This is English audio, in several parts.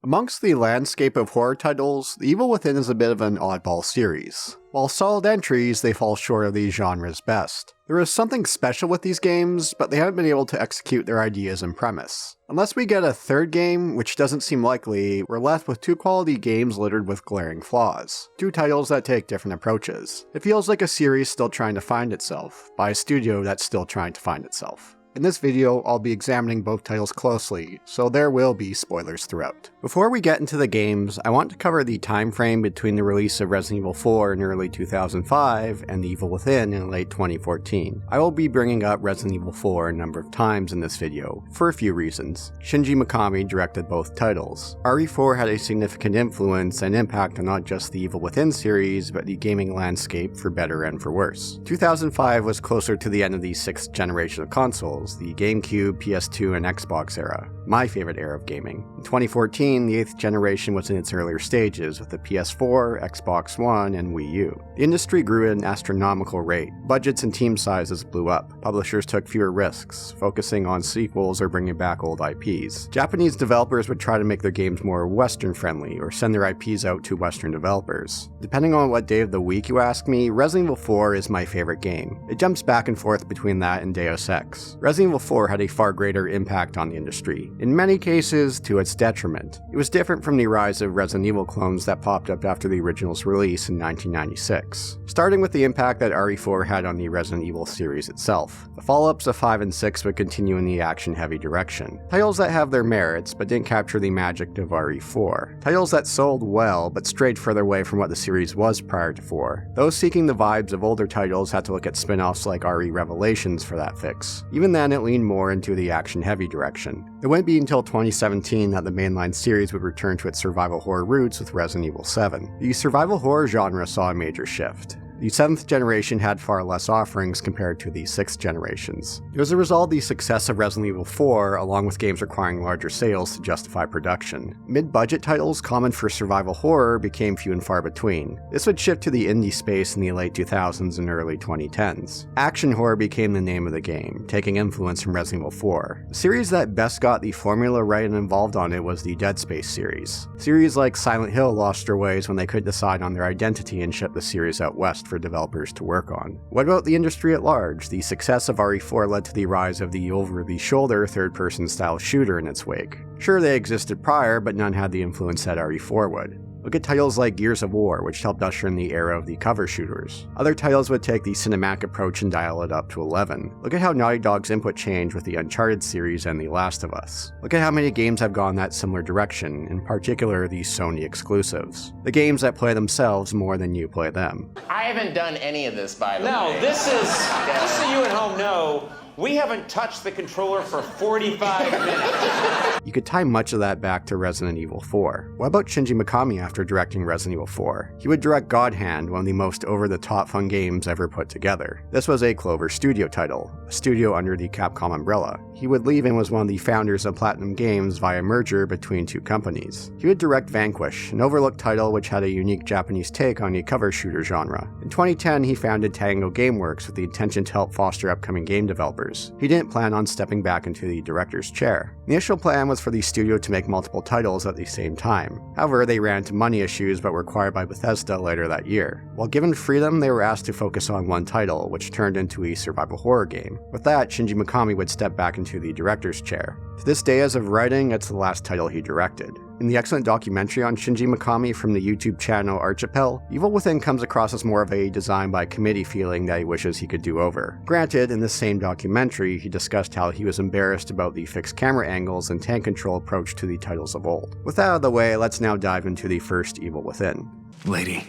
Amongst the landscape of horror titles, The Evil Within is a bit of an oddball series. While solid entries, they fall short of the genre's best. There is something special with these games, but they haven't been able to execute their ideas and premise. Unless we get a third game, which doesn't seem likely, we're left with two quality games littered with glaring flaws. Two titles that take different approaches. It feels like a series still trying to find itself, by a studio that's still trying to find itself. In this video, I'll be examining both titles closely, so there will be spoilers throughout. Before we get into the games, I want to cover the time frame between the release of Resident Evil 4 in early 2005 and The Evil Within in late 2014. I will be bringing up Resident Evil 4 a number of times in this video, for a few reasons. Shinji Mikami directed both titles. RE4 had a significant influence and impact on not just the Evil Within series, but the gaming landscape for better and for worse. 2005 was closer to the end of the 6th generation of consoles, the GameCube, PS2, and Xbox era, my favorite era of gaming. In 2014, the 8th generation was in its earlier stages with the PS4, Xbox One, and Wii U. The industry grew at an astronomical rate. Budgets and team sizes blew up. Publishers took fewer risks, focusing on sequels or bringing back old IPs. Japanese developers would try to make their games more Western-friendly or send their IPs out to Western developers. Depending on what day of the week you ask me, Resident Evil 4 is my favorite game. It jumps back and forth between that and Deus Ex. Resident Evil 4 had a far greater impact on the industry, in many cases to its detriment. It was different from the rise of Resident Evil clones that popped up after the original's release in 1996. Starting with the impact that RE4 had on the Resident Evil series itself. The follow-ups of 5 and 6 would continue in the action-heavy direction. Titles that have their merits, but didn't capture the magic of RE4. Titles that sold well, but strayed further away from what the series was prior to 4. Those seeking the vibes of older titles had to look at spin-offs like RE Revelations for that fix. Even then, it leaned more into the action-heavy direction. It wouldn't be until 2017 that the mainline series would return to its survival horror roots with Resident Evil 7. The survival horror genre saw a major shift. The 7th generation had far less offerings compared to the 6th generations. It was a result of the success of Resident Evil 4, along with games requiring larger sales to justify production. Mid-budget titles common for survival horror became few and far between. This would shift to the indie space in the late 2000s and early 2010s. Action horror became the name of the game, taking influence from Resident Evil 4. The series that best got the formula right and involved on it was the Dead Space series. Series like Silent Hill lost their ways when they couldn't decide on their identity and shipped the series out west for developers to work on. What about the industry at large? The success of RE4 led to the rise of the over-the-shoulder third-person style shooter in its wake. Sure, they existed prior, but none had the influence that RE4 would. Look at titles like Gears of War, which helped usher in the era of the cover shooters. Other titles would take the cinematic approach and dial it up to 11. Look at how Naughty Dog's input changed with the Uncharted series and The Last of Us. Look at how many games have gone that similar direction, in particular the Sony exclusives. The games that play themselves more than you play them. I haven't done any of this, by the way. No, this is, just so you at home know, we haven't touched the controller for 45 minutes. You could tie much of that back to Resident Evil 4. What about Shinji Mikami after directing Resident Evil 4? He would direct God Hand, one of the most over-the-top fun games ever put together. This was a Clover Studio title, a studio under the Capcom umbrella. He would leave and was one of the founders of Platinum Games via merger between two companies. He would direct Vanquish, an overlooked title which had a unique Japanese take on the cover shooter genre. In 2010, he founded Tango Gameworks with the intention to help foster upcoming game developers. He didn't plan on stepping back into the director's chair. The initial plan was for the studio to make multiple titles at the same time. However, they ran into money issues but were acquired by Bethesda later that year. While given freedom, they were asked to focus on one title, which turned into a survival horror game. With that, Shinji Mikami would step back into the director's chair. To this day, as of writing, it's the last title he directed. In the excellent documentary on Shinji Mikami from the YouTube channel Archipel, Evil Within comes across as more of a design by committee feeling that he wishes he could do over. Granted, in this same documentary, he discussed how he was embarrassed about the fixed camera angles and tank control approach to the titles of old. With that out of the way, let's now dive into the first Evil Within. Lady,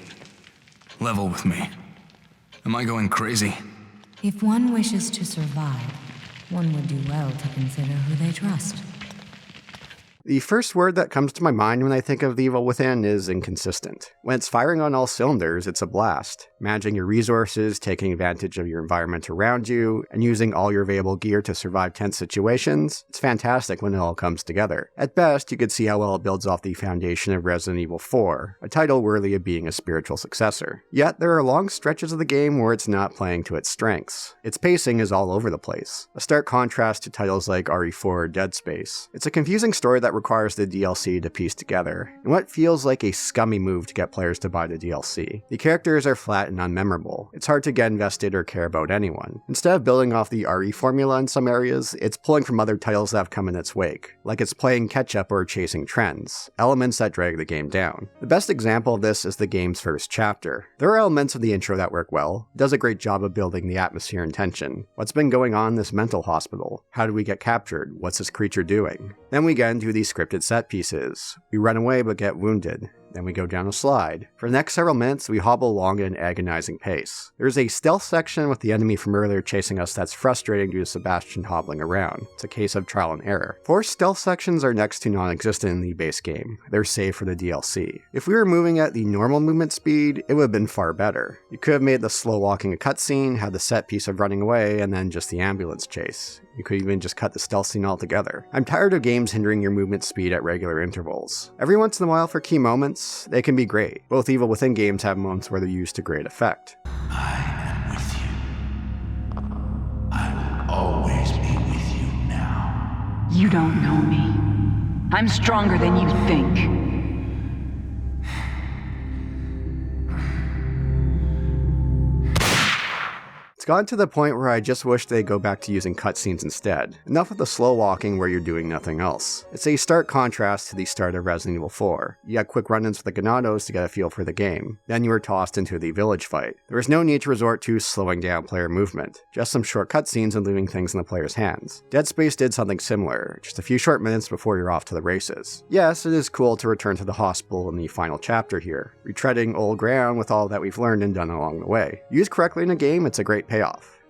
level with me. Am I going crazy? If one wishes to survive, one would do well to consider who they trust. The first word that comes to my mind when I think of The Evil Within is inconsistent. When it's firing on all cylinders, it's a blast. Managing your resources, taking advantage of your environment around you, and using all your available gear to survive tense situations, it's fantastic when it all comes together. At best, you could see how well it builds off the foundation of Resident Evil 4, a title worthy of being a spiritual successor. Yet, there are long stretches of the game where it's not playing to its strengths. Its pacing is all over the place, a stark contrast to titles like RE4 or Dead Space. It's a confusing story that that requires the DLC to piece together, and what feels like a scummy move to get players to buy the DLC. The characters are flat and unmemorable. It's hard to get invested or care about anyone. Instead of building off the RE formula in some areas, it's pulling from other titles that have come in its wake, like it's playing catch-up or chasing trends, elements that drag the game down. The best example of this is the game's first chapter. There are elements of the intro that work well. It does a great job of building the atmosphere and tension. What's been going on in this mental hospital? How do we get captured? What's this creature doing? Then we get into these scripted set pieces. We run away but get wounded. Then we go down a slide. For the next several minutes, we hobble along at an agonizing pace. There's a stealth section with the enemy from earlier chasing us that's frustrating due to Sebastian hobbling around. It's a case of trial and error. Forced stealth sections are next to non-existent in the base game. They're saved for the DLC. If we were moving at the normal movement speed, it would have been far better. You could have made the slow walking a cutscene, had the set piece of running away, and then just the ambulance chase. You could even just cut the stealth scene altogether. I'm tired of games hindering your movement speed at regular intervals. Every once in a while for key moments, they can be great. Both Evil Within games have moments where they're used to great effect. I am with you. I will always be with you now. You don't know me. I'm stronger than you think. It's gotten to the point where I just wish they'd go back to using cutscenes instead. Enough with the slow walking where you're doing nothing else. It's a stark contrast to the start of Resident Evil 4. You had quick run-ins with the Ganados to get a feel for the game. Then you were tossed into the village fight. There was no need to resort to slowing down player movement. Just some short cutscenes and leaving things in the player's hands. Dead Space did something similar, just a few short minutes before you're off to the races. Yes, it is cool to return to the hospital in the final chapter here, retreading old ground with all that we've learned and done along the way. Used correctly in a game, it's a great payoff.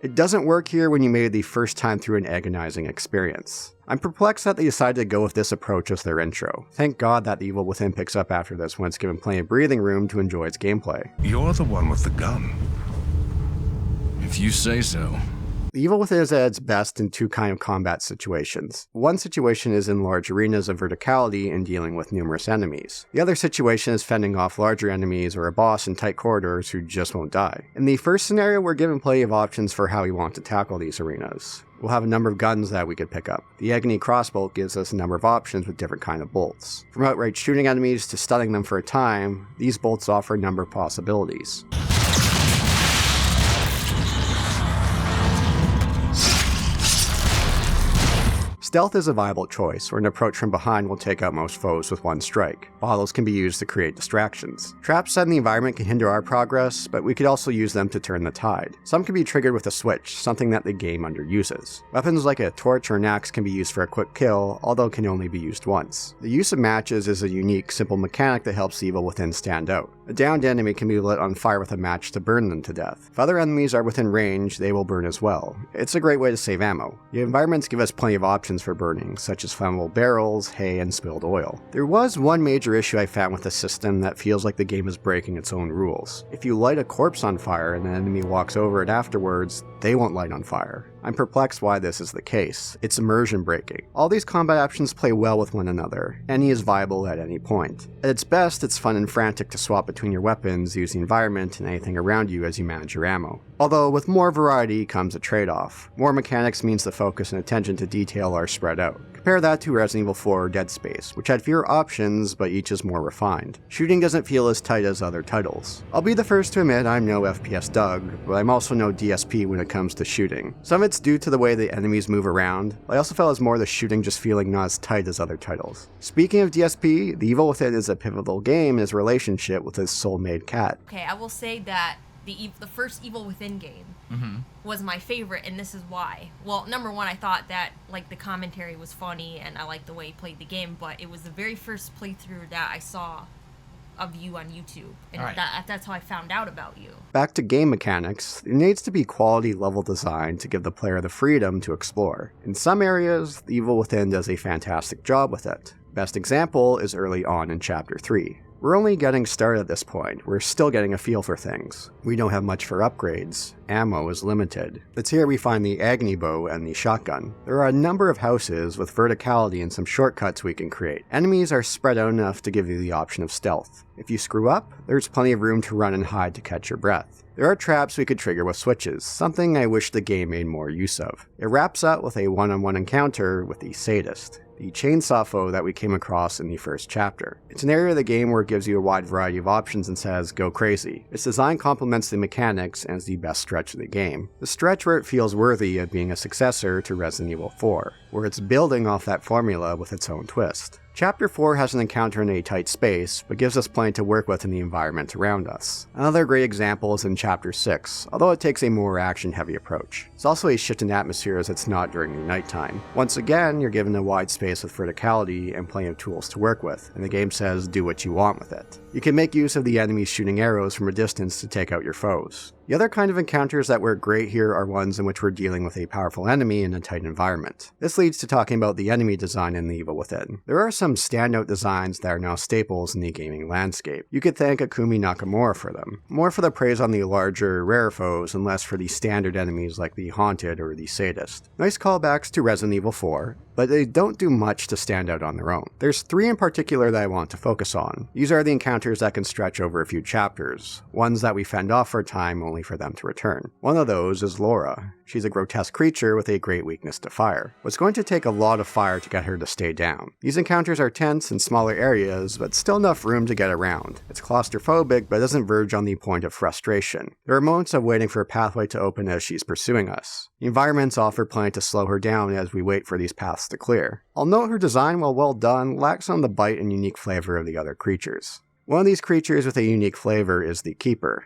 It doesn't work here when you made it the first time through an agonizing experience. I'm perplexed that they decided to go with this approach as their intro. Thank God that the Evil Within picks up after this when it's given plenty of breathing room to enjoy its gameplay. You're the one with the gun. If you say so. The Evil Within is at its best in two kinds of combat situations. One situation is in large arenas of verticality and dealing with numerous enemies. The other situation is fending off larger enemies or a boss in tight corridors who just won't die. In the first scenario, we're given plenty of options for how we want to tackle these arenas. We'll have a number of guns that we could pick up. The Agony Crossbolt gives us a number of options with different kind of bolts. From outright shooting enemies to stunning them for a time, these bolts offer a number of possibilities. Stealth is a viable choice, where an approach from behind will take out most foes with one strike. Bottles can be used to create distractions. Traps set in the environment can hinder our progress, but we could also use them to turn the tide. Some can be triggered with a switch, something that the game underuses. Weapons like a torch or an axe can be used for a quick kill, although can only be used once. The use of matches is a unique, simple mechanic that helps Evil Within stand out. A downed enemy can be lit on fire with a match to burn them to death. If other enemies are within range, they will burn as well. It's a great way to save ammo. The environments give us plenty of options for burning, such as flammable barrels, hay, and spilled oil. There was one major issue I found with the system that feels like the game is breaking its own rules. If you light a corpse on fire and an enemy walks over it afterwards, they won't light on fire. I'm perplexed why this is the case. It's immersion breaking. All these combat options play well with one another. Any is viable at any point. At its best, it's fun and frantic to swap between your weapons, use the environment and anything around you as you manage your ammo. Although with more variety comes a trade-off. More mechanics means the focus and attention to detail are spread out. Compare that to Resident Evil 4 or Dead Space, which had fewer options, but each is more refined. Shooting doesn't feel as tight as other titles. I'll be the first to admit I'm no FPS Doug, but I'm also no DSP when it comes to shooting. Some of it's due to the way the enemies move around, but I also felt as more the shooting just feeling not as tight as other titles. Speaking of DSP, The Evil Within is a pivotal game in its relationship with his soul-made cat. Okay, I will say that the first Evil Within game was my favorite, and this is why. Well, number one, I thought that like the commentary was funny, and I liked the way he played the game, but it was the very first playthrough that I saw of you on YouTube, and that's how I found out about you. Back to game mechanics, there needs to be quality level design to give the player the freedom to explore. In some areas, The Evil Within does a fantastic job with it. Best example is early on in Chapter 3. We're only getting started at this point, we're still getting a feel for things. We don't have much for upgrades, ammo is limited. It's here we find the Agony Bow and the shotgun. There are a number of houses with verticality and some shortcuts we can create. Enemies are spread out enough to give you the option of stealth. If you screw up, there's plenty of room to run and hide to catch your breath. There are traps we could trigger with switches, something I wish the game made more use of. It wraps up with a one-on-one encounter with the Sadist, the chainsaw foe that we came across in the first chapter. It's an area of the game where it gives you a wide variety of options and says, go crazy. Its design complements the mechanics and is the best stretch of the game. The stretch where it feels worthy of being a successor to Resident Evil 4, where it's building off that formula with its own twist. Chapter 4 has an encounter in a tight space, but gives us plenty to work with in the environment around us. Another great example is in Chapter 6, although it takes a more action-heavy approach. It's also a shift in atmosphere as it's not during the nighttime. Once again, you're given a wide space with verticality and plenty of tools to work with, and the game says do what you want with it. You can make use of the enemies shooting arrows from a distance to take out your foes. The other kind of encounters that work great here are ones in which we're dealing with a powerful enemy in a tight environment. This leads to talking about the enemy design in The Evil Within. There are some standout designs that are now staples in the gaming landscape. You could thank Akumi Nakamura for them. More for the praise on the larger, rare foes and less for the standard enemies like the Haunted or the Sadist. Nice callbacks to Resident Evil 4, but they don't do much to stand out on their own. There's 3 in particular that I want to focus on. These are the encounters that can stretch over a few chapters, ones that we fend off for a time only for them to return. One of those is Laura. She's a grotesque creature with a great weakness to fire. It's going to take a lot of fire to get her to stay down. These encounters are tense in smaller areas, but still enough room to get around. It's claustrophobic, but doesn't verge on the point of frustration. There are moments of waiting for a pathway to open as she's pursuing us. The environments offer plenty to slow her down as we wait for these paths to clear. I'll note her design, while well done, lacks on the bite and unique flavor of the other creatures. One of these creatures with a unique flavor is the Keeper.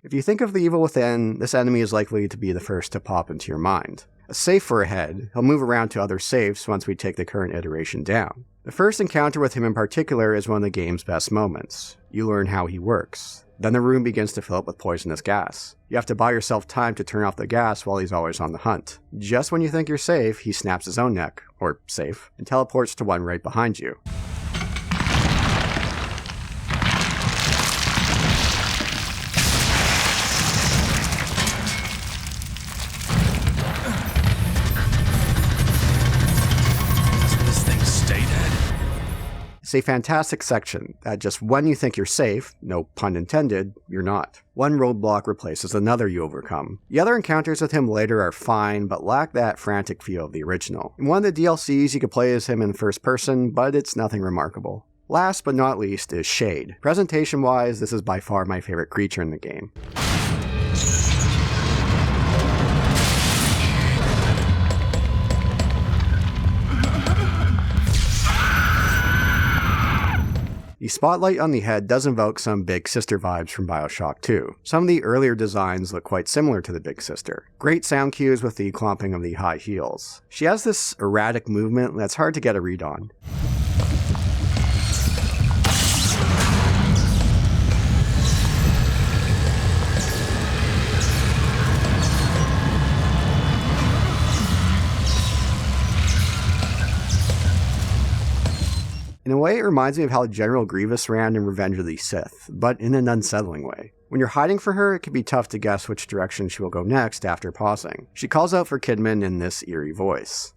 If you think of The Evil Within, this enemy is likely to be the first to pop into your mind. A safe for a head, he'll move around to other safes once we take the current iteration down. The first encounter with him in particular is one of the game's best moments. You learn how he works. Then the room begins to fill up with poisonous gas. You have to buy yourself time to turn off the gas while he's always on the hunt. Just when you think you're safe, he snaps his own neck, or safe, and teleports to one right behind you. It's a fantastic section that just when you think you're safe, no pun intended, you're not. One roadblock replaces another you overcome. The other encounters with him later are fine, but lack that frantic feel of the original. In one of the DLCs, you could play as him in first person, but it's nothing remarkable. Last but not least is Shade. Presentation-wise, this is by far my favorite creature in the game. The spotlight on the head does invoke some Big Sister vibes from Bioshock 2. Some of the earlier designs look quite similar to the Big Sister. Great sound cues with the clomping of the high heels. She has this erratic movement that's hard to get a read on. In a way, it reminds me of how General Grievous ran in Revenge of the Sith, but in an unsettling way. When you're hiding for her, it can be tough to guess which direction she will go next after pausing. She calls out for Kidman in this eerie voice.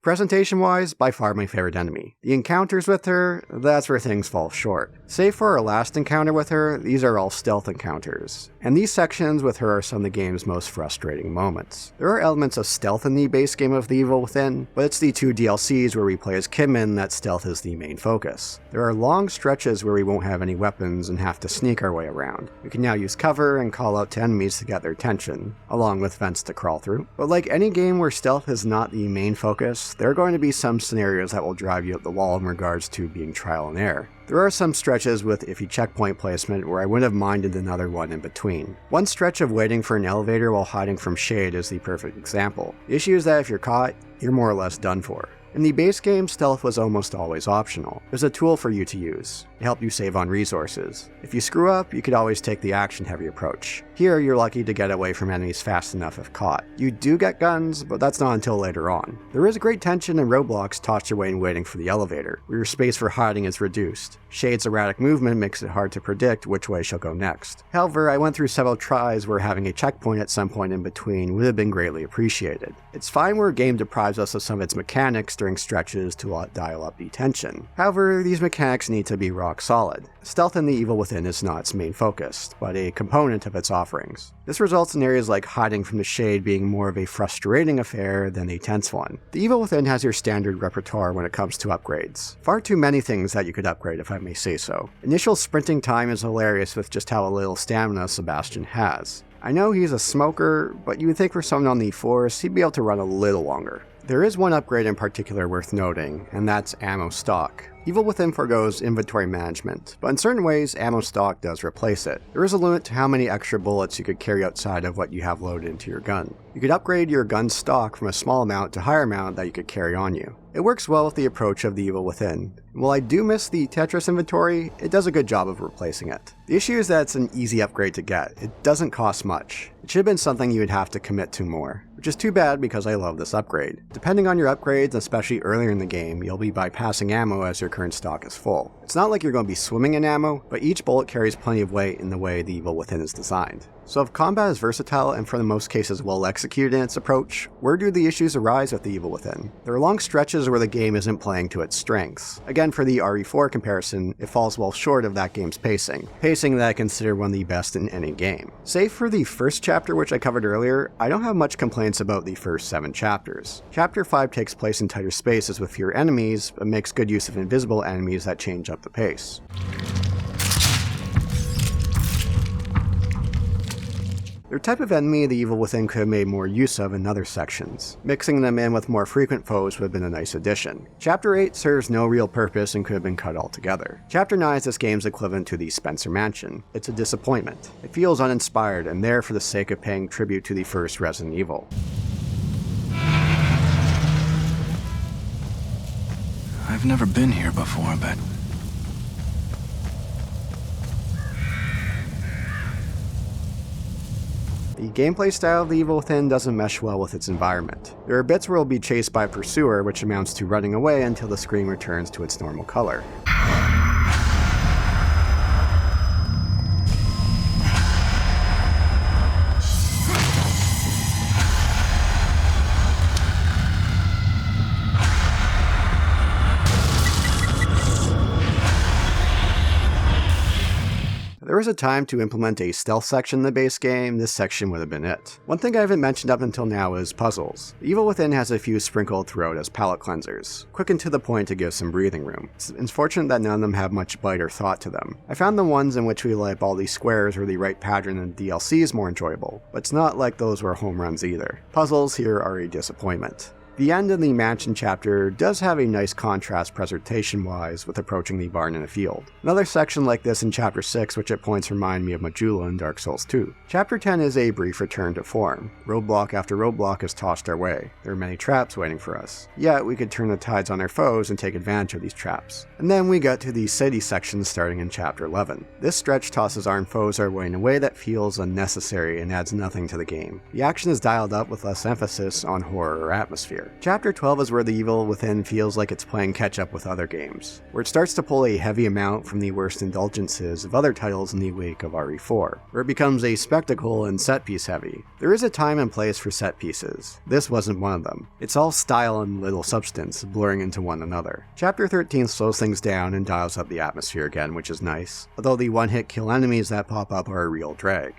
Presentation-wise, by far my favorite enemy. The encounters with her, that's where things fall short. Save for our last encounter with her, these are all stealth encounters. And these sections with her are some of the game's most frustrating moments. There are elements of stealth in the base game of The Evil Within, but it's the 2 DLCs where we play as Kidman that stealth is the main focus. There are long stretches where we won't have any weapons and have to sneak our way around. We can now use cover and call out to enemies to get their attention, along with vents to crawl through. But like any game where stealth is not the main focus, there are going to be some scenarios that will drive you up the wall in regards to being trial and error. There are some stretches with iffy checkpoint placement where I wouldn't have minded another one in between. One stretch of waiting for an elevator while hiding from Shade is the perfect example. The issue is that if you're caught, you're more or less done for. In the base game, stealth was almost always optional. It was a tool for you to use. It helped you save on resources. If you screw up, you could always take the action-heavy approach. Here, you're lucky to get away from enemies fast enough if caught. You do get guns, but that's not until later on. There is great tension and roadblocks tossed your way in waiting for the elevator, where your space for hiding is reduced. Shade's erratic movement makes it hard to predict which way she'll go next. However, I went through several tries where having a checkpoint at some point in between would have been greatly appreciated. It's fine where a game deprives us of some of its mechanics during stretches to dial up the tension. However, these mechanics need to be rock solid. Stealth in The Evil Within is not its main focus, but a component of its offerings. This results in areas like hiding from the shade being more of a frustrating affair than a tense one. The Evil Within has your standard repertoire when it comes to upgrades. Far too many things that you could upgrade, if I may say so. Initial sprinting time is hilarious with just how little stamina Sebastian has. I know he's a smoker, but you would think for someone on the force, he'd be able to run a little longer. There is one upgrade in particular worth noting, and that's ammo stock. Evil Within forgoes inventory management, but in certain ways, ammo stock does replace it. There is a limit to how many extra bullets you could carry outside of what you have loaded into your gun. You could upgrade your gun stock from a small amount to a higher amount that you could carry on you. It works well with the approach of The Evil Within. And while I do miss the Tetris inventory, it does a good job of replacing it. The issue is that it's an easy upgrade to get. It doesn't cost much. It should have been something you would have to commit to more, which is too bad because I love this upgrade. Depending on your upgrades, especially earlier in the game, you'll be bypassing ammo as your current stock is full. It's not like you're going to be swimming in ammo, but each bullet carries plenty of weight in the way The Evil Within is designed. So if combat is versatile and for the most cases well executed in its approach, where do the issues arise with The Evil Within? There are long stretches where the game isn't playing to its strengths. Again, for the RE4 comparison, it falls well short of that game's pacing that I consider one of the best in any game. Save for the first chapter, which I covered earlier, I don't have much complaints about the first 7 chapters. Chapter 5 takes place in tighter spaces with fewer enemies, but makes good use of invisible enemies that change up the pace. Their type of enemy The Evil Within could have made more use of in other sections. Mixing them in with more frequent foes would have been a nice addition. Chapter 8 serves no real purpose and could have been cut altogether. Chapter 9 is this game's equivalent to the Spencer Mansion. It's a disappointment. It feels uninspired and there for the sake of paying tribute to the first Resident Evil. I've never been here before, but the gameplay style of The Evil Within doesn't mesh well with its environment. There are bits where it'll be chased by a pursuer, which amounts to running away until the screen returns to its normal color. There was a time to implement a stealth section in the base game, this section would have been it. One thing I haven't mentioned up until now is puzzles. Evil Within has a few sprinkled throughout as palate cleansers, quick and to the point to give some breathing room. It's unfortunate that none of them have much bite or thought to them. I found the ones in which we light up all these squares or the right pattern in the DLCs more enjoyable, but it's not like those were home runs either. Puzzles here are a disappointment. The end of the mansion chapter does have a nice contrast presentation-wise with approaching the barn in a field. Another section like this in chapter 6 which at points remind me of Majula in Dark Souls 2. Chapter 10 is a brief return to form. Roadblock after roadblock is tossed our way. There are many traps waiting for us. Yet we could turn the tides on our foes and take advantage of these traps. And then we get to the city section starting in chapter 11. This stretch tosses our foes our way in a way that feels unnecessary and adds nothing to the game. The action is dialed up with less emphasis on horror or atmosphere. Chapter 12 is where The Evil Within feels like it's playing catch-up with other games, where it starts to pull a heavy amount from the worst indulgences of other titles in the wake of RE4, where it becomes a spectacle and set-piece heavy. There is a time and place for set pieces. This wasn't one of them. It's all style and little substance, blurring into one another. Chapter 13 slows things down and dials up the atmosphere again, which is nice, although the one-hit kill enemies that pop up are a real drag.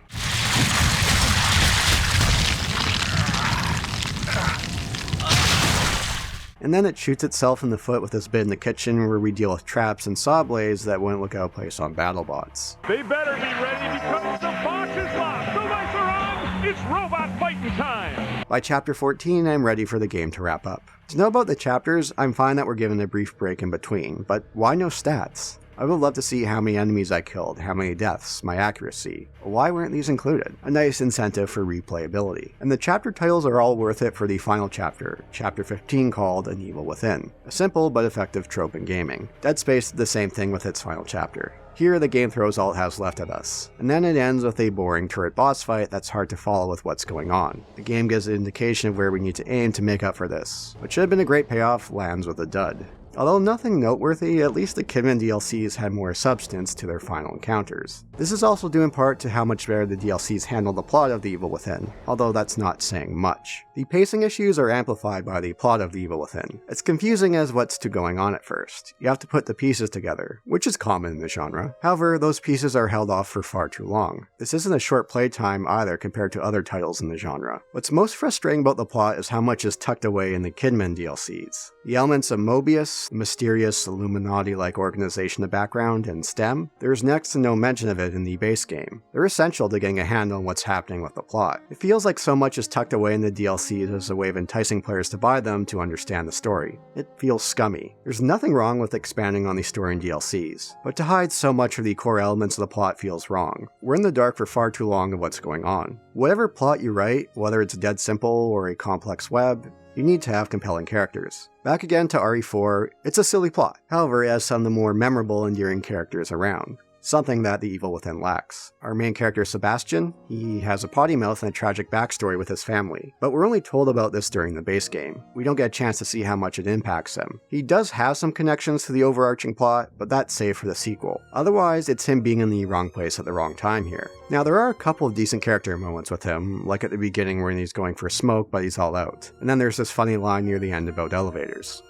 And then it shoots itself in the foot with this bit in the kitchen where we deal with traps and saw blades that wouldn't look out of place on BattleBots. They better be ready because the box is locked. The lights are on. It's robot fighting time. By chapter 14, I'm ready for the game to wrap up. To know about the chapters, I'm fine that we're given a brief break in between, but why no stats? I would love to see how many enemies I killed, how many deaths, my accuracy. Why weren't these included? A nice incentive for replayability. And the chapter titles are all worth it for the final chapter, Chapter 15 called An Evil Within. A simple but effective trope in gaming. Dead Space did the same thing with its final chapter. Here, the game throws all it has left at us, and then it ends with a boring turret boss fight that's hard to follow with what's going on. The game gives an indication of where we need to aim to make up for this. What should have been a great payoff lands with a dud. Although nothing noteworthy, at least the Kidman DLCs had more substance to their final encounters. This is also due in part to how much better the DLCs handle the plot of The Evil Within, although that's not saying much. The pacing issues are amplified by the plot of The Evil Within. It's confusing as what's going on at first. You have to put the pieces together, which is common in the genre. However, those pieces are held off for far too long. This isn't a short playtime either compared to other titles in the genre. What's most frustrating about the plot is how much is tucked away in the Kidman DLCs. The elements of Mobius, the mysterious Illuminati-like organization in the background, and STEM, there's next to no mention of it in the base game. They're essential to getting a handle on what's happening with the plot. It feels like so much is tucked away in the DLCs as a way of enticing players to buy them to understand the story. It feels scummy. There's nothing wrong with expanding on the story in DLCs, but to hide so much of the core elements of the plot feels wrong. We're in the dark for far too long of what's going on. Whatever plot you write, whether it's dead simple or a complex web, you need to have compelling characters. Back again to RE4, it's a silly plot. However, it has some of the more memorable, endearing characters around. Something that The Evil Within lacks. Our main character Sebastian, he has a potty mouth and a tragic backstory with his family, but we're only told about this during the base game. We don't get a chance to see how much it impacts him. He does have some connections to the overarching plot, but that's saved for the sequel. Otherwise, it's him being in the wrong place at the wrong time here. Now, there are a couple of decent character moments with him, like at the beginning when he's going for a smoke but he's all out. And then there's this funny line near the end about elevators.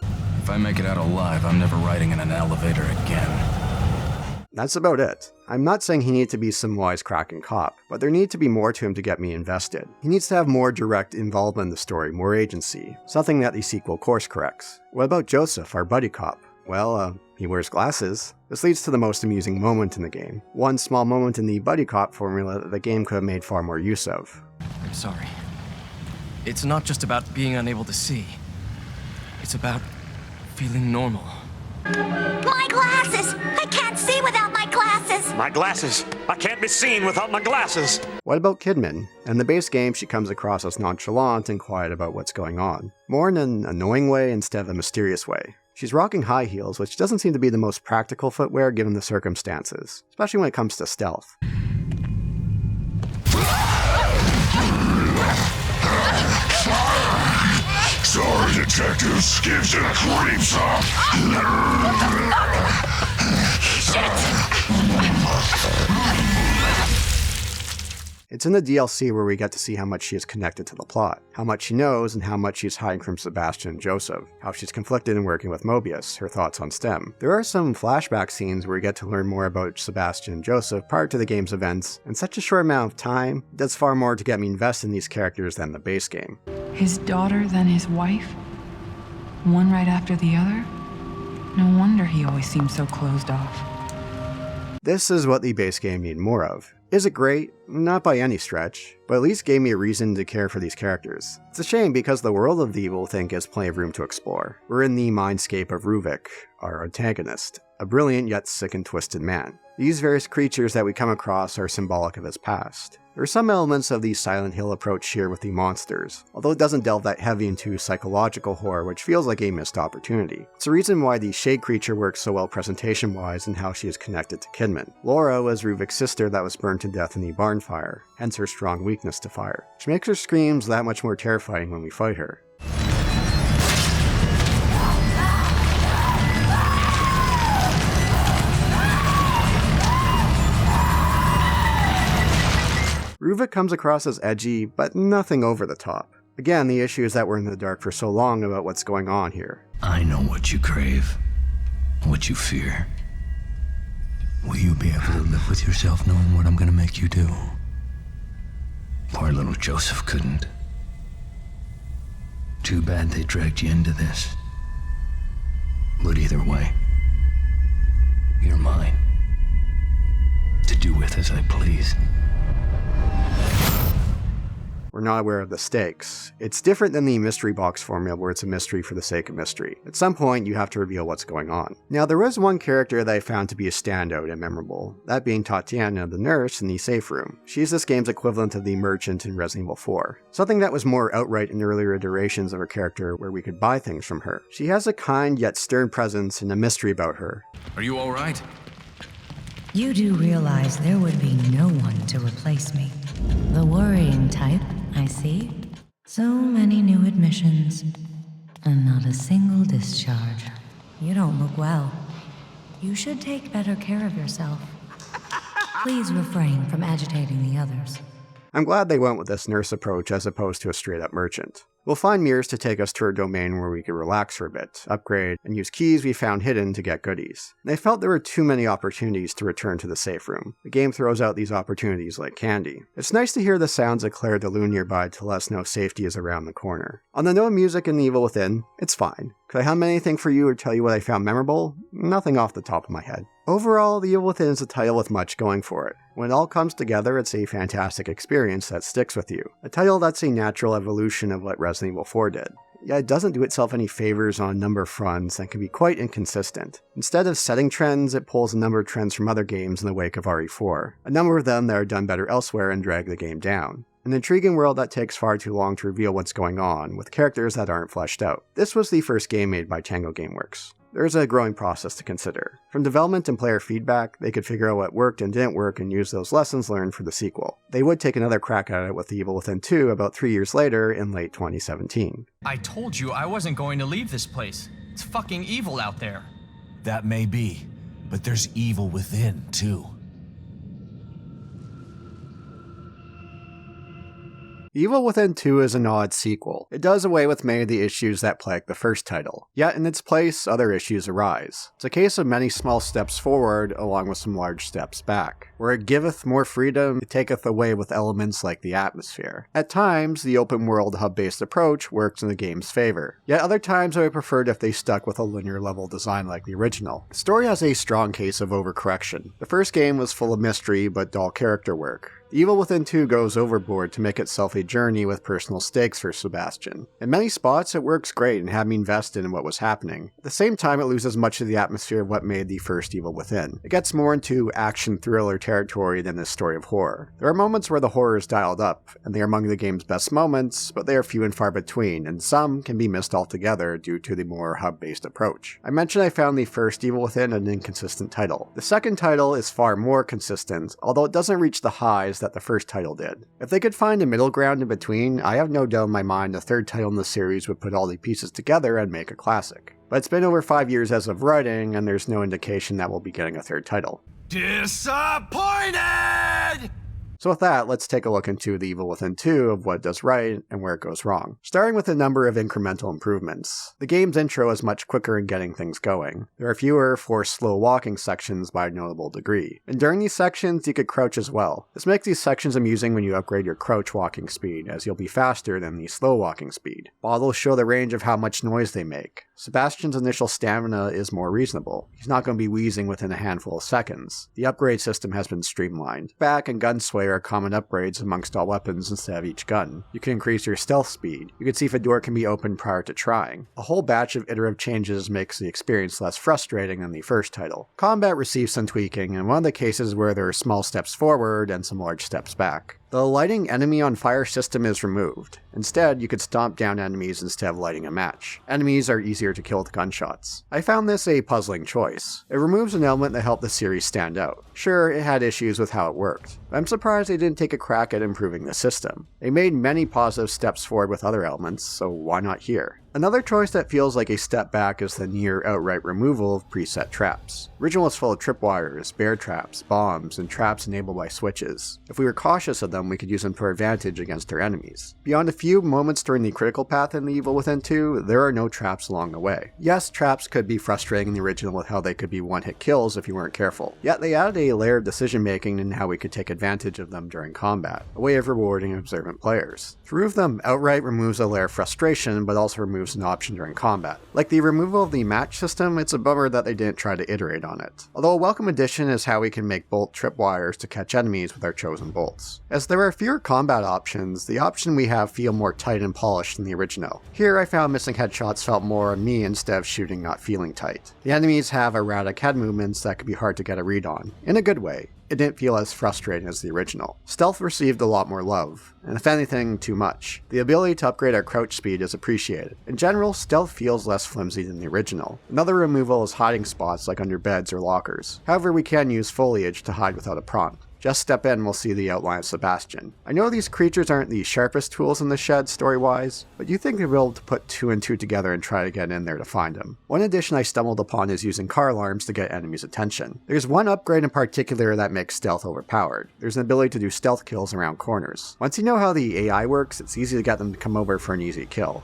If I make it out alive, I'm never riding in an elevator again. That's about it. I'm not saying he needs to be some wisecracking cop, but there needs to be more to him to get me invested. He needs to have more direct involvement in the story, more agency, something that the sequel course corrects. What about Joseph, our buddy cop? Well, he wears glasses. This leads to the most amusing moment in the game. One small moment in the buddy cop formula that the game could have made far more use of. I'm sorry. It's not just about being unable to see. It's about feeling normal. My glasses! I can't see without my glasses! My glasses! I can't be seen without my glasses! What about Kidman? In the base game, she comes across as nonchalant and quiet about what's going on. More in an annoying way instead of a mysterious way. She's rocking high heels, which doesn't seem to be the most practical footwear given the circumstances, especially when it comes to stealth. Sorry, detectives. Gives it creeps up. It's in the DLC where we get to see how much she is connected to the plot, how much she knows and how much she's hiding from Sebastian and Joseph, how she's conflicted in working with Mobius, her thoughts on STEM. There are some flashback scenes where we get to learn more about Sebastian and Joseph prior to the game's events. In such a short amount of time, it does far more to get me invested in these characters than the base game. His daughter, then his wife? One right after the other? No wonder he always seemed so closed off. This is what the base game needed more of. Is it great? Not by any stretch, but at least gave me a reason to care for these characters. It's a shame because the world of the Evil Within gives plenty of room to explore. We're in the mindscape of Ruvik, our antagonist, a brilliant yet sick and twisted man. These various creatures that we come across are symbolic of his past. There are some elements of the Silent Hill approach here with the monsters, although it doesn't delve that heavy into psychological horror, which feels like a missed opportunity. It's the reason why the Shade creature works so well presentation-wise and how she is connected to Kidman. Laura was Ruvik's sister that was burned to death in the barn fire, hence her strong weakness to fire, which makes her screams that much more terrifying when we fight her. Ruvik comes across as edgy, but nothing over the top. Again, the issue is that we're in the dark for so long about what's going on here. I know what you crave, what you fear. Will you be able to live with yourself knowing what I'm gonna make you do? Poor little Joseph couldn't. Too bad they dragged you into this. But either way, you're mine. To do with as I please. we're not aware of the stakes. It's different than the mystery box formula where it's a mystery for the sake of mystery. At some point, you have to reveal what's going on. Now, there was one character that I found to be a standout and memorable, that being Tatiana, the nurse in the safe room. She's this game's equivalent of the merchant in Resident Evil 4. Something that was more outright in earlier iterations of her character where we could buy things from her. She has a kind yet stern presence and a mystery about her. Are you all right? You do realize there would be no one to replace me. The worrying type, I see. So many new admissions, and not a single discharge. You don't look well. You should take better care of yourself. Please refrain from agitating the others. I'm glad they went with this nurse approach as opposed to a straight-up merchant. We'll find mirrors to take us to our domain where we could relax for a bit, upgrade, and use keys we found hidden to get goodies. And I felt there were too many opportunities to return to the safe room. The game throws out these opportunities like candy. It's nice to hear the sounds of Claire de Lune nearby to let us know safety is around the corner. On the note of music in The Evil Within, it's fine. Could I hum anything for you or tell you what I found memorable? Nothing off the top of my head. Overall, The Evil Within is a title with much going for it. When it all comes together, it's a fantastic experience that sticks with you. A title that's a natural evolution of what Resident Evil 4 did. Yet it doesn't do itself any favors on a number of fronts and can be quite inconsistent. Instead of setting trends, it pulls a number of trends from other games in the wake of RE4. A number of them that are done better elsewhere and drag the game down. An intriguing world that takes far too long to reveal what's going on, with characters that aren't fleshed out. This was the first game made by Tango Gameworks. There's a growing process to consider. From development and player feedback, they could figure out what worked and didn't work and use those lessons learned for the sequel. They would take another crack at it with The Evil Within 2 about 3 years later in late 2017. I told you I wasn't going to leave this place. It's fucking evil out there. That may be, but there's evil within, too. Evil Within 2 is an odd sequel. It does away with many of the issues that plagued the first title. Yet in its place, other issues arise. It's a case of many small steps forward, along with some large steps back. Where it giveth more freedom, it taketh away with elements like the atmosphere. At times, the open world hub-based approach works in the game's favor. Yet other times I would prefer it if they stuck with a linear level design like the original. The story has a strong case of overcorrection. The first game was full of mystery but dull character work. Evil Within 2 goes overboard to make itself a journey with personal stakes for Sebastian. In many spots, it works great and had me invested in what was happening. At the same time, it loses much of the atmosphere of what made the first Evil Within. It gets more into action thriller territory than a story of horror. There are moments where the horror is dialed up, and they are among the game's best moments, but they are few and far between, and some can be missed altogether due to the more hub-based approach. I mentioned I found the first Evil Within an inconsistent title. The second title is far more consistent, although it doesn't reach the highs that the first title did. If they could find a middle ground in between, I have no doubt in my mind the third title in the series would put all the pieces together and make a classic. But it's been over 5 years as of writing, and there's no indication that we'll be getting a third title. Disappointed! So with that, let's take a look into The Evil Within 2 of what it does right and where it goes wrong. Starting with a number of incremental improvements. The game's intro is much quicker in getting things going. There are fewer forced slow walking sections by a notable degree. And during these sections, you could crouch as well. This makes these sections amusing when you upgrade your crouch walking speed, as you'll be faster than the slow walking speed. Bottles show the range of how much noise they make. Sebastian's initial stamina is more reasonable. He's not going to be wheezing within a handful of seconds. The upgrade system has been streamlined. Back and Gunsway are common upgrades amongst all weapons instead of each gun. You can increase your stealth speed. You can see if a door can be opened prior to trying. A whole batch of iterative changes makes the experience less frustrating than the first title. Combat receives some tweaking, and one of the cases where there are small steps forward and some large steps back. The lighting enemy on fire system is removed. Instead, you could stomp down enemies instead of lighting a match. Enemies are easier to kill with gunshots. I found this a puzzling choice. It removes an element that helped the series stand out. Sure, it had issues with how it worked. I'm surprised they didn't take a crack at improving the system. They made many positive steps forward with other elements, so why not here? Another choice that feels like a step back is the near outright removal of preset traps. Original was full of tripwires, bear traps, bombs, and traps enabled by switches. If we were cautious of them, we could use them to our advantage against our enemies. Beyond a few moments during the critical path in The Evil Within 2, there are no traps along the way. Yes, traps could be frustrating in the original with how they could be one-hit kills if you weren't careful. Yet they added a layer of decision making in how we could take advantage of them during combat, a way of rewarding observant players. To remove them outright removes a layer of frustration, but also removes moves an option during combat. Like the removal of the match system, it's a bummer that they didn't try to iterate on it. Although a welcome addition is how we can make bolt tripwires to catch enemies with our chosen bolts. As there are fewer combat options, the option we have feel more tight and polished than the original. Here I found missing headshots felt more on me instead of shooting not feeling tight. The enemies have erratic head movements that can be hard to get a read on, in a good way. It didn't feel as frustrating as the original. Stealth received a lot more love, and if anything, too much. The ability to upgrade our crouch speed is appreciated. In general, stealth feels less flimsy than the original. Another removal is hiding spots like under beds or lockers. However, we can use foliage to hide without a prompt. Just step in and we'll see the outline of Sebastian. I know these creatures aren't the sharpest tools in the shed story-wise, but you think they'll be able to put 2 and 2 together and try to get in there to find them. One addition I stumbled upon is using car alarms to get enemies' attention. There's one upgrade in particular that makes stealth overpowered. There's an ability to do stealth kills around corners. Once you know how the AI works, it's easy to get them to come over for an easy kill.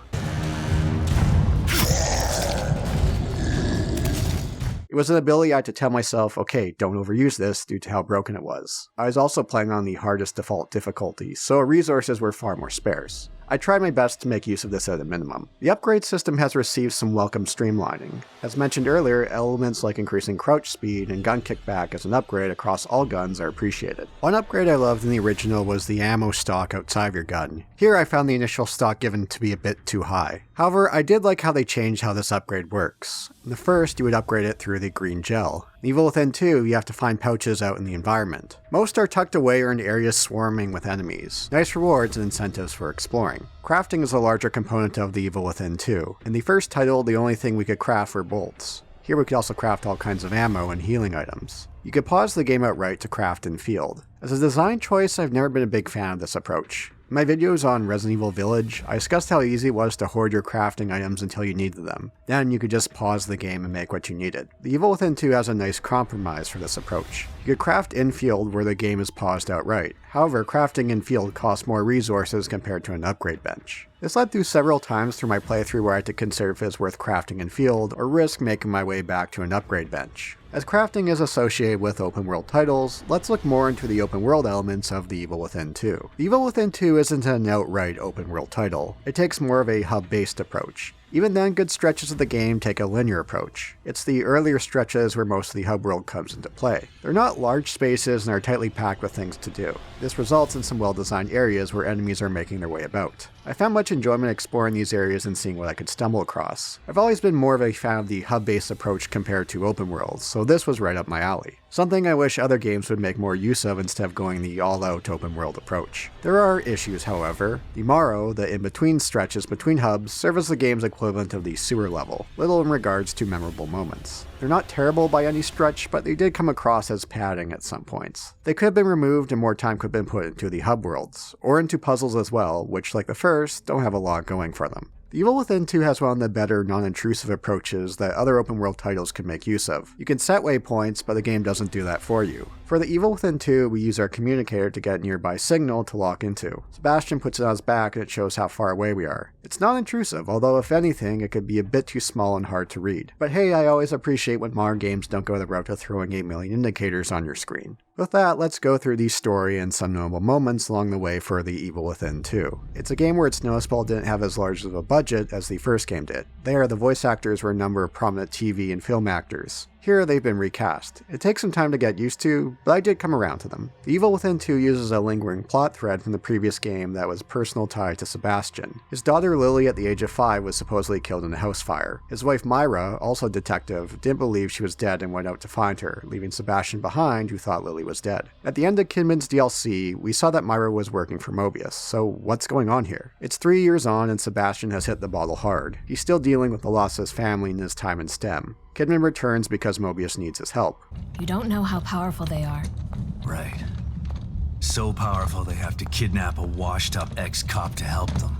It was an ability I had to tell myself, okay, don't overuse this due to how broken it was. I was also playing on the hardest default difficulty, so resources were far more sparse. I tried my best to make use of this at a minimum. The upgrade system has received some welcome streamlining. As mentioned earlier, elements like increasing crouch speed and gun kickback as an upgrade across all guns are appreciated. One upgrade I loved in the original was the ammo stock outside of your gun. Here I found the initial stock given to be a bit too high. However, I did like how they changed how this upgrade works. In the first, you would upgrade it through the green gel. In Evil Within 2, you have to find pouches out in the environment. Most are tucked away or in areas swarming with enemies. Nice rewards and incentives for exploring. Crafting is a larger component of the Evil Within 2. In the first title, the only thing we could craft were bolts. Here we could also craft all kinds of ammo and healing items. You could pause the game outright to craft in field. As a design choice, I've never been a big fan of this approach. In my videos on Resident Evil Village, I discussed how easy it was to hoard your crafting items until you needed them. Then you could just pause the game and make what you needed. The Evil Within 2 has a nice compromise for this approach. You could craft in-field where the game is paused outright. However, crafting in-field costs more resources compared to an upgrade bench. This led through several times through my playthrough where I had to consider if it was worth crafting in-field or risk making my way back to an upgrade bench. As crafting is associated with open world titles, let's look more into the open world elements of The Evil Within 2. The Evil Within 2 isn't an outright open world title. It takes more of a hub-based approach. Even then, good stretches of the game take a linear approach. It's the earlier stretches where most of the hub world comes into play. They're not large spaces and are tightly packed with things to do. This results in some well-designed areas where enemies are making their way about. I found much enjoyment exploring these areas and seeing what I could stumble across. I've always been more of a fan of the hub-based approach compared to open worlds, so this was right up my alley. Something I wish other games would make more use of instead of going the all-out open world approach. There are issues, however. The Morrow, the in-between stretches between hubs, serve as the game's equivalent of the sewer level, little in regards to memorable moments. They're not terrible by any stretch, but they did come across as padding at some points. They could have been removed and more time could have been put into the hub worlds, or into puzzles as well, which, like the first, don't have a lot going for them. The Evil Within 2 has one of the better non-intrusive approaches that other open world titles can make use of. You can set waypoints, but the game doesn't do that for you. For the Evil Within 2, we use our communicator to get a nearby signal to lock into. Sebastian puts it on his back and it shows how far away we are. It's not intrusive, although if anything, it could be a bit too small and hard to read. But hey, I always appreciate when modern games don't go the route of throwing 8 million indicators on your screen. With that, let's go through the story and some notable moments along the way for the Evil Within 2. It's a game where it's noticeable it didn't have as large of a budget as the first game did. There, the voice actors were a number of prominent TV and film actors. Here, they've been recast. It takes some time to get used to, but I did come around to them. The Evil Within 2 uses a lingering plot thread from the previous game that was personal tie to Sebastian. His daughter Lily at the age of 5 was supposedly killed in a house fire. His wife Myra, also a detective, didn't believe she was dead and went out to find her, leaving Sebastian behind who thought Lily was dead. At the end of Kidman's DLC, we saw that Myra was working for Mobius, so what's going on here? It's 3 years on and Sebastian has hit the bottle hard. He's still dealing with the loss of his family and his time in STEM. Kidman returns because Mobius needs his help. You don't know how powerful they are. Right. So powerful they have to kidnap a washed-up ex-cop to help them.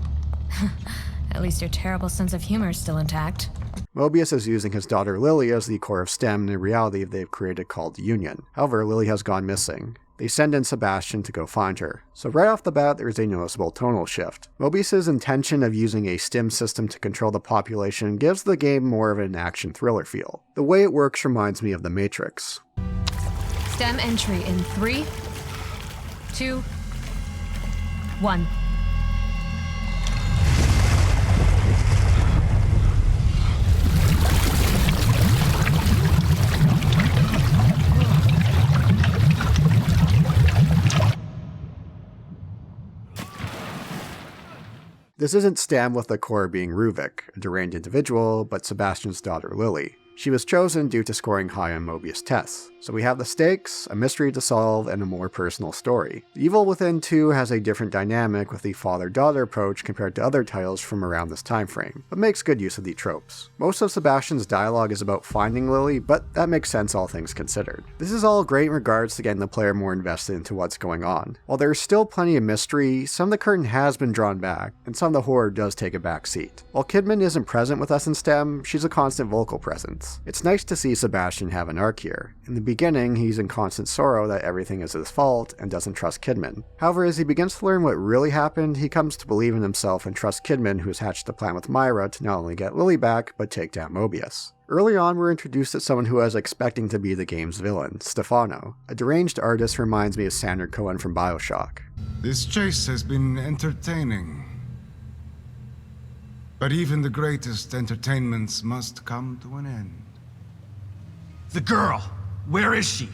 At least your terrible sense of humor is still intact. Mobius is using his daughter Lily as the core of STEM in a reality they've created called Union. However, Lily has gone missing. They send in Sebastian to go find her. So right off the bat, there's a noticeable tonal shift. Mobius's intention of using a STEM system to control the population gives the game more of an action thriller feel. The way it works reminds me of The Matrix. STEM entry in 3, 2, 1. This isn't Stem with the core being Ruvik, a deranged individual, but Sebastian's daughter Lily. She was chosen due to scoring high on Mobius tests. So we have the stakes, a mystery to solve, and a more personal story. The Evil Within 2 has a different dynamic with the father-daughter approach compared to other titles from around this time frame, but makes good use of the tropes. Most of Sebastian's dialogue is about finding Lily, but that makes sense all things considered. This is all great in regards to getting the player more invested into what's going on. While there's still plenty of mystery, some of the curtain has been drawn back, and some of the horror does take a back seat. While Kidman isn't present with us in STEM, she's a constant vocal presence. It's nice to see Sebastian have an arc here. In the beginning, he's in constant sorrow that everything is his fault and doesn't trust Kidman. However, as he begins to learn what really happened, he comes to believe in himself and trust Kidman, who's hatched a plan with Myra to not only get Lily back, but take down Mobius. Early on, we're introduced to someone who I was expecting to be the game's villain, Stefano. A deranged artist reminds me of Sander Cohen from BioShock. This chase has been entertaining. But even the greatest entertainments must come to an end. The girl! Where is she?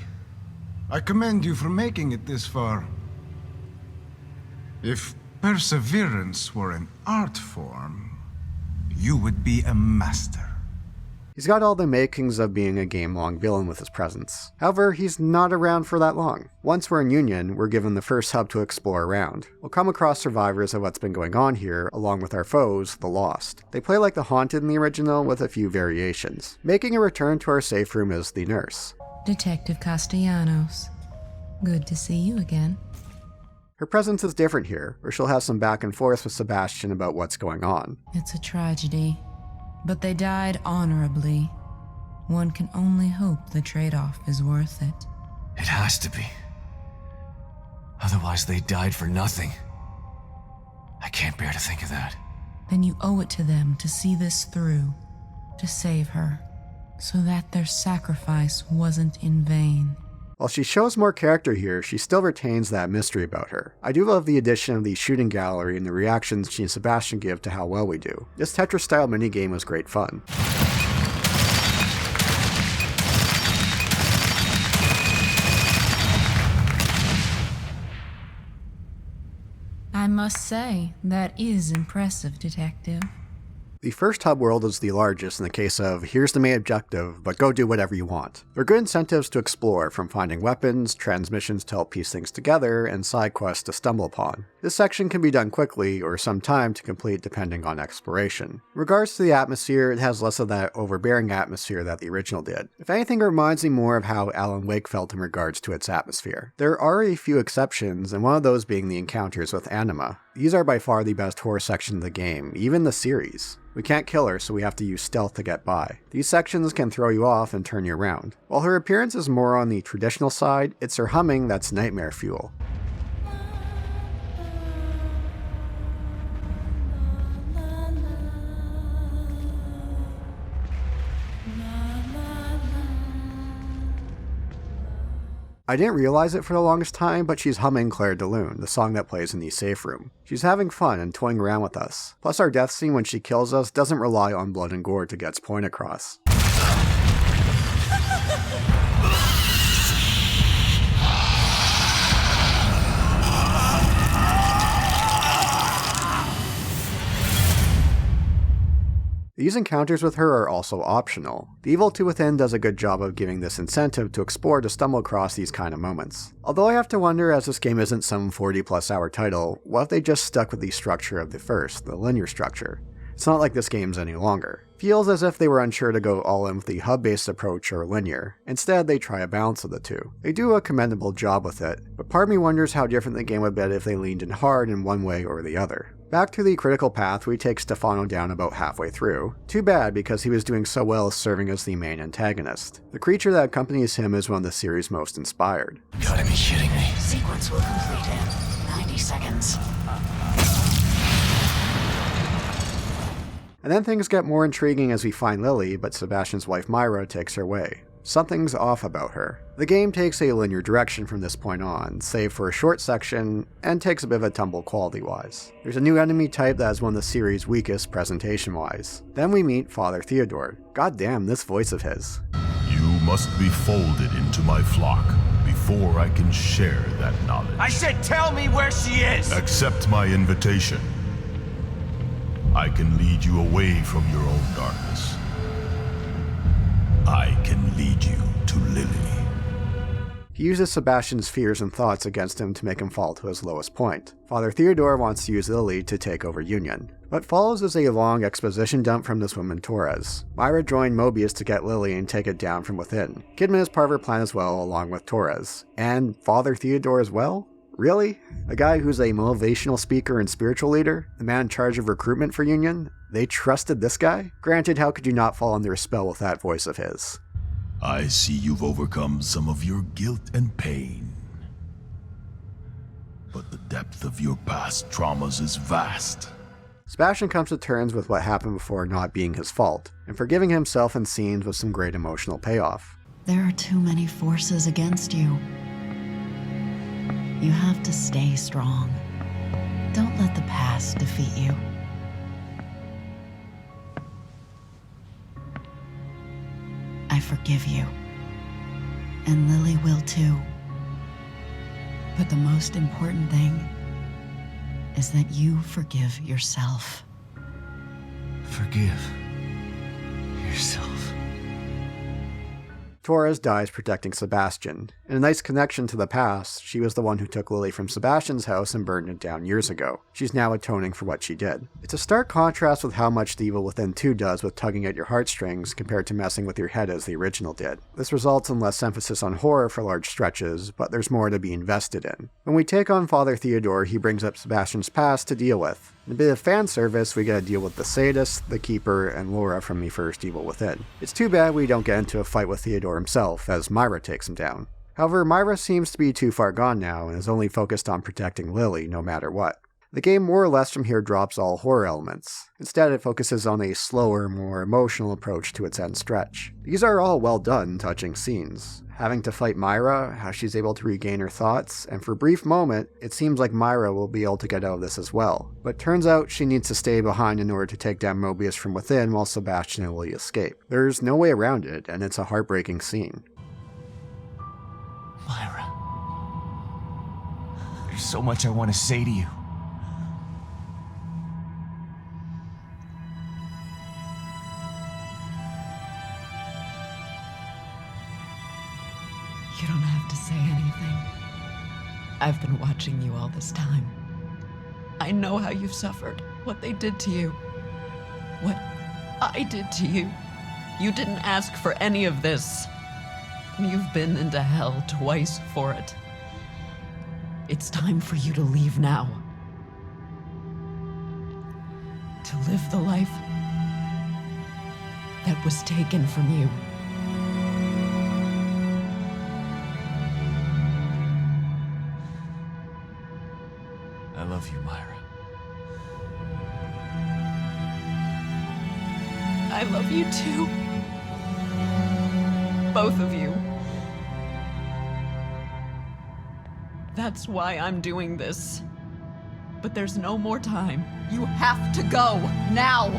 I commend you for making it this far. If perseverance were an art form, you would be a master. He's got all the makings of being a game-long villain with his presence. However, he's not around for that long. Once we're in Union, we're given the first hub to explore around. We'll come across survivors of what's been going on here, along with our foes, the Lost. They play like the Haunted in the original, with a few variations. Making a return to our safe room is the nurse. Detective Castellanos. Good to see you again. Her presence is different here, where she'll have some back and forth with Sebastian about what's going on. It's a tragedy, but they died honorably. One can only hope the trade-off is worth it. It has to be. Otherwise they died for nothing. I can't bear to think of that. Then you owe it to them to see this through, to save her, so that their sacrifice wasn't in vain. While she shows more character here, she still retains that mystery about her. I do love the addition of the shooting gallery and the reactions she and Sebastian give to how well we do. This Tetris-style minigame was great fun. I must say, that is impressive, Detective. The first hub world is the largest in the case of, here's the main objective, but go do whatever you want. There are good incentives to explore, from finding weapons, transmissions to help piece things together, and side quests to stumble upon. This section can be done quickly, or some time to complete depending on exploration. In regards to the atmosphere, it has less of that overbearing atmosphere that the original did. If anything, it reminds me more of how Alan Wake felt in regards to its atmosphere. There are a few exceptions, and one of those being the encounters with Anima. These are by far the best horror section of the game, even the series. We can't kill her, so we have to use stealth to get by. These sections can throw you off and turn you around. While her appearance is more on the traditional side, it's her humming that's nightmare fuel. I didn't realize it for the longest time, but she's humming Claire de Lune, the song that plays in the safe room. She's having fun and toying around with us. Plus our death scene when she kills us doesn't rely on blood and gore to get its point across. These encounters with her are also optional. The Evil 2 Within does a good job of giving this incentive to explore to stumble across these kind of moments. Although I have to wonder, as this game isn't some 40+ hour title, what if they just stuck with the structure of the first, the linear structure? It's not like this game's any longer. Feels as if they were unsure to go all in with the hub-based approach or linear. Instead, they try a balance of the two. They do a commendable job with it, but part of me wonders how different the game would be if they leaned in hard in one way or the other. Back to the critical path, we take Stefano down about halfway through. Too bad, because he was doing so well serving as the main antagonist. The creature that accompanies him is one of the series' most inspired. You gotta be kidding me. Sequence will complete in 90 seconds. And then things get more intriguing as we find Lily, but Sebastian's wife Myra takes her way. Something's off about her. The game takes a linear direction from this point on, save for a short section, and takes a bit of a tumble quality-wise. There's a new enemy type that is one of the series' weakest presentation-wise. Then we meet Father Theodore. God damn, this voice of his. You must be folded into my flock before I can share that knowledge. I said tell me where she is! Accept my invitation. I can lead you away from your own darkness. I can lead you to Lily. He uses Sebastian's fears and thoughts against him to make him fall to his lowest point. Father Theodore wants to use Lily to take over Union. What follows is a long exposition dump from this woman Torres. Myra joined Mobius to get Lily and take it down from within. Kidman is part of her plan as well, along with Torres. And Father Theodore as well? Really? A guy who's a motivational speaker and spiritual leader? The man in charge of recruitment for Union? They trusted this guy? Granted, how could you not fall under a spell with that voice of his? I see you've overcome some of your guilt and pain. But the depth of your past traumas is vast. Sebastian comes to terms with what happened before not being his fault, and forgiving himself in scenes with some great emotional payoff. There are too many forces against you. You have to stay strong. Don't let the past defeat you. I forgive you. And Lily will too. But the most important thing is that you forgive yourself. Forgive yourself. Torres dies protecting Sebastian. In a nice connection to the past, she was the one who took Lily from Sebastian's house and burned it down years ago. She's now atoning for what she did. It's a stark contrast with how much The Evil Within 2 does with tugging at your heartstrings compared to messing with your head as the original did. This results in less emphasis on horror for large stretches, but there's more to be invested in. When we take on Father Theodore, he brings up Sebastian's past to deal with. In a bit of fan service, we get to deal with the Sadist, the Keeper, and Laura from the first Evil Within. It's too bad we don't get into a fight with Theodore himself, as Myra takes him down. However, Myra seems to be too far gone now and is only focused on protecting Lily no matter what. The game more or less from here drops all horror elements. Instead, it focuses on a slower, more emotional approach to its end stretch. These are all well done, touching scenes. Having to fight Myra, how she's able to regain her thoughts, and for a brief moment, it seems like Myra will be able to get out of this as well. But turns out she needs to stay behind in order to take down Mobius from within while Sebastian and Lily escape. There's no way around it, and it's a heartbreaking scene. Myra, there's so much I want to say to you. You don't have to say anything. I've been watching you all this time. I know how you've suffered, what they did to you, what I did to you. You didn't ask for any of this. You've been into hell twice for it. It's time for you to leave now. To live the life that was taken from you. I love you, Myra. I love you too. Both of you. That's why I'm doing this. But there's no more time. You have to go, now!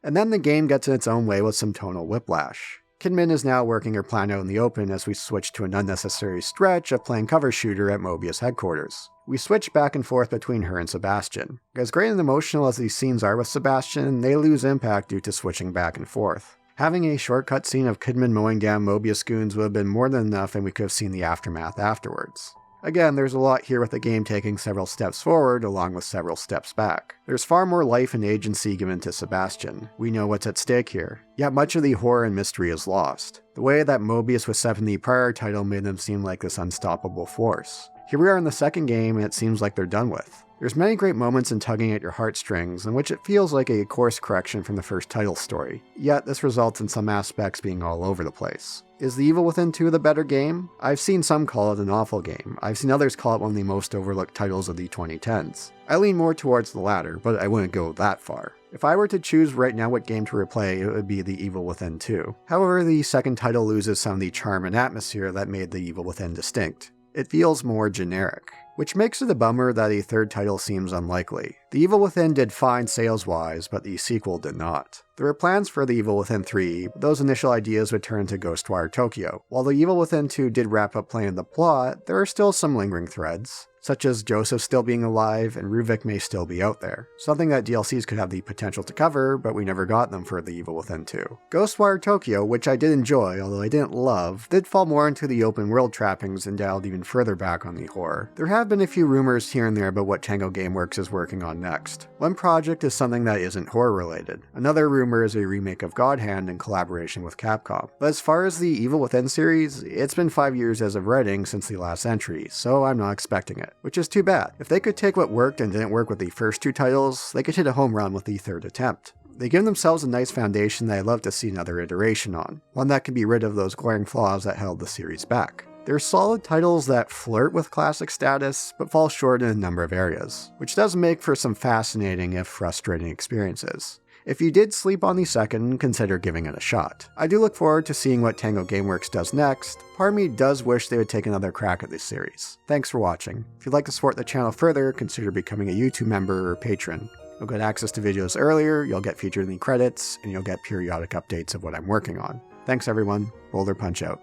And then the game gets in its own way with some tonal whiplash. Kidman is now working her plan out in the open as we switch to an unnecessary stretch of playing cover shooter at Mobius headquarters. We switch back and forth between her and Sebastian. As great and emotional as these scenes are with Sebastian, they lose impact due to switching back and forth. Having a short cutscene of Kidman mowing down Mobius goons would have been more than enough, and we could have seen the aftermath afterwards. Again, there's a lot here with the game taking several steps forward along with several steps back. There's far more life and agency given to Sebastian. We know what's at stake here. Yet much of the horror and mystery is lost. The way that Mobius was set in the prior title made them seem like this unstoppable force. Here we are in the second game and it seems like they're done with. There's many great moments in tugging at your heartstrings in which it feels like a course correction from the first title story, yet this results in some aspects being all over the place. Is The Evil Within 2 the better game? I've seen some call it an awful game. I've seen others call it one of the most overlooked titles of the 2010s. I lean more towards the latter, but I wouldn't go that far. If I were to choose right now what game to replay, it would be The Evil Within 2. However, the second title loses some of the charm and atmosphere that made The Evil Within distinct. It feels more generic, which makes it a bummer that a third title seems unlikely. The Evil Within did fine sales-wise, but the sequel did not. There were plans for The Evil Within 3, but those initial ideas would turn to Ghostwire Tokyo. While The Evil Within 2 did wrap up planning the plot, there are still some lingering threads, such as Joseph still being alive and Ruvik may still be out there. Something that DLCs could have the potential to cover, but we never got them for The Evil Within 2. Ghostwire Tokyo, which I did enjoy, although I didn't love, did fall more into the open world trappings and dialed even further back on the horror. There have been a few rumors here and there about what Tango Gameworks is working on next. One project is something that isn't horror related. Another rumor is a remake of God Hand in collaboration with Capcom. But as far as the Evil Within series, it's been 5 years as of writing since the last entry, so I'm not expecting it, which is too bad. If they could take what worked and didn't work with the first 2 titles, they could hit a home run with the 3rd attempt. They give themselves a nice foundation that I'd love to see another iteration on, one that can be rid of those glaring flaws that held the series back. They're solid titles that flirt with classic status, but fall short in a number of areas, which does make for some fascinating if frustrating experiences. If you did sleep on the second, consider giving it a shot. I do look forward to seeing what Tango Gameworks does next. Part of me does wish they would take another crack at this series. Thanks for watching. If you'd like to support the channel further, consider becoming a YouTube member or patron. You'll get access to videos earlier, you'll get featured in the credits, and you'll get periodic updates of what I'm working on. Thanks everyone, Boulder Punch out.